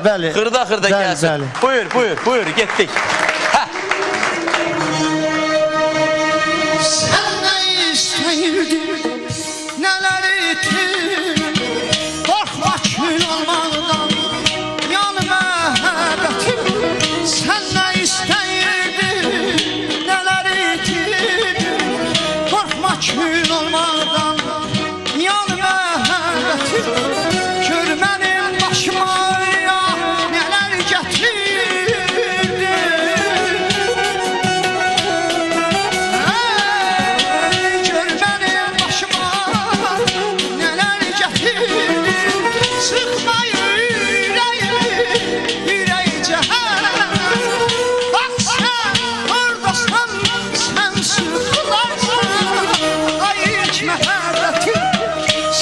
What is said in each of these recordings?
bəli. Xırda Bəli, gəlsin. bəli. Buyur, getdik. Hə. Sən nə istəyirdin, nələr etdin? Qorxma kül olmaqdan, yan məhəbbətim. Sən nə istəyirdin, nələr etdin? Qorxma kül olmaqdan, yan məhəbbətim. Gör mənim başıma ya nələr gətirdin. Gör mənim başıma nələr gətirdin. Sıxma ürəyimi, ürək cəhənnəm. Bax sən oradasan, sən sıxılarsan. Ay ilk məhəbbətim,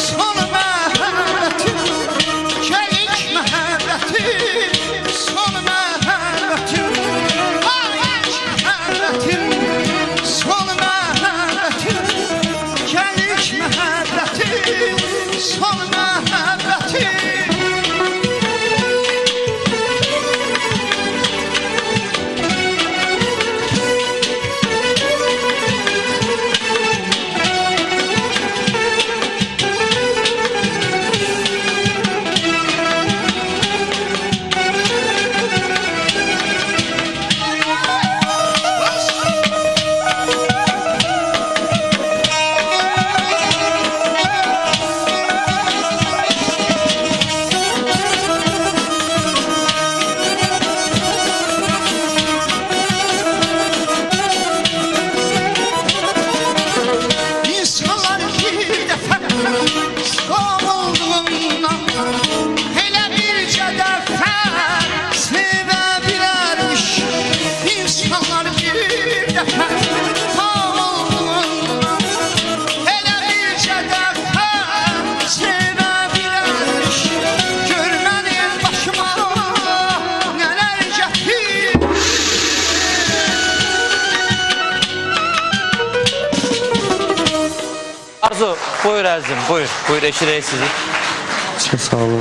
son məhəbbətim. Gəl ilk məhəbbətim, son məhəbbətim. Ay ilk məhəbbətim, son məhəbbətim. Gəl ilk məhəbbətim, son məhəbbətim. İnsanlar bir dəfə sağ olduğundan elə bircə dəfə sevə bilərmiş. İnsanlar bir dəfə sağ olduğundan elə bircə dəfə sevə bilərmiş. Gör mənim başıma nələr gətirdi. Arzu, buyur əzizim, buyur eşidək sizi. Çox sağ olun.